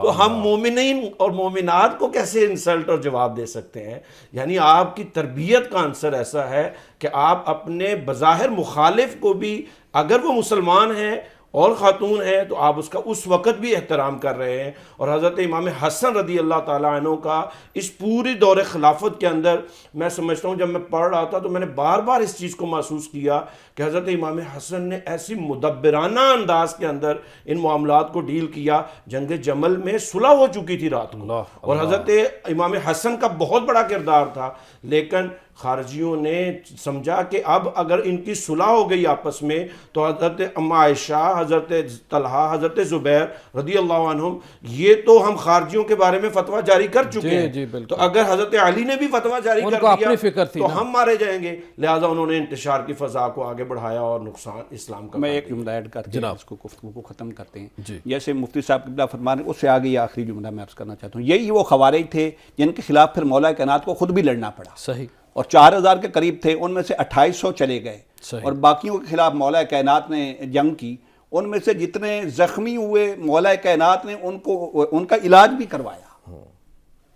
Speaker 4: تو ہم مومنین اور مومنات کو کیسے انسلٹ اور جواب دے سکتے ہیں؟ یعنی آپ کی تربیت کا عنصر ایسا ہے کہ آپ اپنے بظاہر مخالف کو بھی، اگر وہ مسلمان ہیں اور خاتون ہے، تو آپ اس کا اس وقت بھی احترام کر رہے ہیں. اور حضرت امام حسن رضی اللہ تعالیٰ عنہ کا اس پوری دور خلافت کے اندر، میں سمجھتا ہوں جب میں پڑھ رہا تھا تو میں نے بار بار اس چیز کو محسوس کیا کہ حضرت امام حسن نے ایسی مدبرانہ انداز کے اندر ان معاملات کو ڈیل کیا. جنگ جمل میں صلح ہو چکی تھی رات کو اور حضرت امام حسن کا بہت بڑا کردار تھا، لیکن خارجیوں نے سمجھا کہ اب اگر ان کی صلح ہو گئی آپس میں تو حضرت ام عائشہ، حضرت طلحہ، حضرت زبیر رضی اللہ عنہم، یہ تو ہم خارجیوں کے بارے میں فتویٰ جاری کر چکے ہیں،
Speaker 1: جی بالکل،
Speaker 4: تو اگر حضرت علی نے بھی فتویٰ جاری
Speaker 1: ان
Speaker 4: کر
Speaker 1: کو
Speaker 4: دیا
Speaker 1: اپنی فکر تھی
Speaker 4: تو ہم مارے جائیں گے، لہٰذا انہوں نے انتشار کی فضا کو آگے بڑھایا اور نقصان اسلام کا۔
Speaker 2: میں ایک جملہ ایڈ کر کے
Speaker 1: جناب
Speaker 2: اس کو گفتگو کو ختم کرتے ہیں۔
Speaker 1: جی
Speaker 2: جیسے مفتی صاحب قبلہ فرما رہے ہیں، اس سے آگے یہ آخری جملہ میں عرض کرنا چاہتا ہوں، یہی وہ خوارج تھے جن کے خلاف پھر مولا کائنات کو خود بھی لڑنا پڑا،
Speaker 1: صحیح،
Speaker 2: اور 4000 کے قریب تھے، ان میں سے 2800 چلے گئے،
Speaker 1: صحیح،
Speaker 2: اور باقیوں کے خلاف مولا کائنات نے جنگ کی، ان میں سے جتنے زخمی ہوئے مولا کائنات نے ان کا علاج بھی کروایا،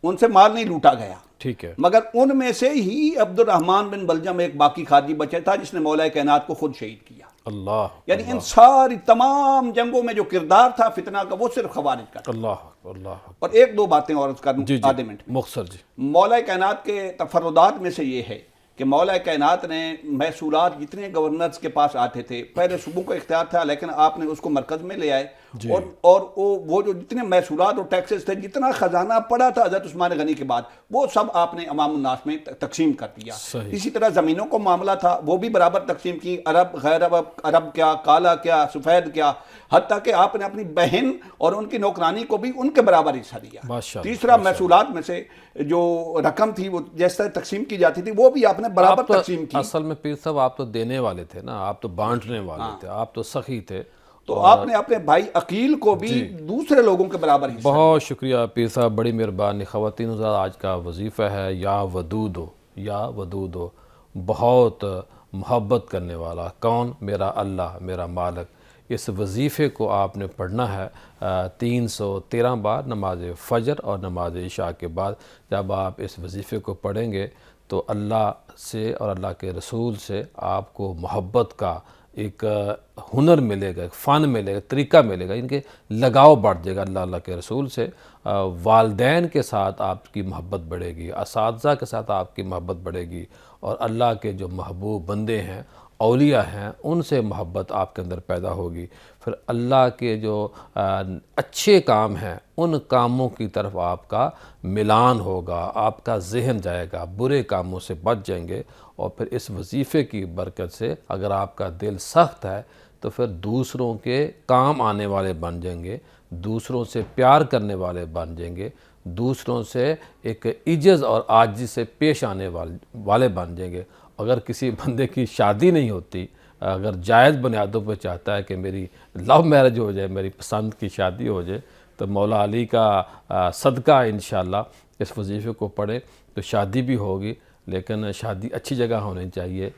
Speaker 2: ان سے مال نہیں لوٹا گیا،
Speaker 1: ٹھیک ہے،
Speaker 2: مگر ان میں سے ہی عبد الرحمن بن بلجم ایک باقی خارجی بچہ تھا جس نے مولا کائنات کو خود شہید کیا۔
Speaker 1: اللہ،
Speaker 2: یعنی ان ساری تمام جنگوں میں جو کردار تھا فتنہ کا وہ صرف خوارج کا تھا۔
Speaker 1: اللہ، اللہ،
Speaker 2: اور ایک دو باتیں اور کر
Speaker 1: جی
Speaker 2: آدھے منٹ میں۔
Speaker 1: مختصر جی،
Speaker 2: مولا کائنات کے تفردات میں سے یہ ہے کہ مولا کائنات نے محصولات جتنے گورنرز کے پاس آتے تھے، پہلے صوبوں کا اختیار تھا لیکن آپ نے اس کو مرکز میں لے آئے، اور وہ جو جتنے محصولات اور ٹیکسز تھے، جتنا خزانہ پڑا تھا حضرت عثمان غنی کے بعد، وہ سب آپ نے عوام الناس میں تقسیم کر دیا۔ اسی طرح زمینوں کو معاملہ تھا، وہ بھی برابر تقسیم کی، عرب غیر عرب کیا، کالا کیا، سفید کیا، حتیٰ کہ آپ نے اپنی بہن اور ان کی نوکرانی کو بھی ان کے برابر حصہ دیا۔ تیسرا محصولات میں سے جو رقم تھی وہ جیس طرح تقسیم کی جاتی تھی وہ بھی آپ نے برابر تقسیم کی۔
Speaker 1: اصل میں پیر صاحب آپ تو دینے والے تھے نا، آپ تو بانٹنے والے تھے، آپ تو سخی تھے،
Speaker 2: تو آپ نے اپنے بھائی عقیل کو بھی دوسرے لوگوں کے برابر حصہ۔
Speaker 1: بہت شکریہ پیر صاحب، بڑی مہربانی۔ خواتین حضرات، آج کا وظیفہ ہے یا ودود ہو، یا ودود ہو، بہت محبت کرنے والا، کون؟ میرا اللہ، میرا مالک۔ اس وظیفے کو آپ نے پڑھنا ہے 313 بار نماز فجر اور نماز عشاء کے بعد۔ جب آپ اس وظیفے کو پڑھیں گے تو اللہ سے اور اللہ کے رسول سے آپ کو محبت کا ایک ہنر ملے گا، ایک فن ملے گا، طریقہ ملے گا، ان کے لگاؤ بڑھ جائے گا اللہ کے رسول سے۔ والدین کے ساتھ آپ کی محبت بڑھے گی، اساتذہ کے ساتھ آپ کی محبت بڑھے گی، اور اللہ کے جو محبوب بندے ہیں، اولیاء ہیں، ان سے محبت آپ کے اندر پیدا ہوگی۔ پھر اللہ کے جو اچھے کام ہیں ان کاموں کی طرف آپ کا ملان ہوگا، آپ کا ذہن جائے گا، برے کاموں سے بچ جائیں گے، اور پھر اس وظیفے کی برکت سے اگر آپ کا دل سخت ہے تو پھر دوسروں کے کام آنے والے بن جائیں گے، دوسروں سے پیار کرنے والے بن جائیں گے، دوسروں سے ایک عجز اور عاجزی سے پیش آنے والے بن جائیں گے۔ اگر کسی بندے کی شادی نہیں ہوتی، اگر جائز بنیادوں پہ چاہتا ہے کہ میری لو میرج ہو جائے، میری پسند کی شادی ہو جائے، تو مولا علی کا صدقہ انشاءاللہ اس وظیفے کو پڑھے تو شادی بھی ہوگی، لیکن شادی اچھی جگہ ہونی چاہیے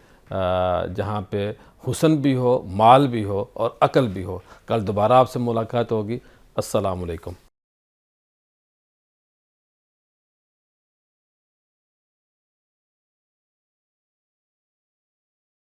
Speaker 1: جہاں پہ حسن بھی ہو، مال بھی ہو اور عقل بھی ہو۔ کل دوبارہ آپ سے ملاقات ہوگی۔ السلام علیکم۔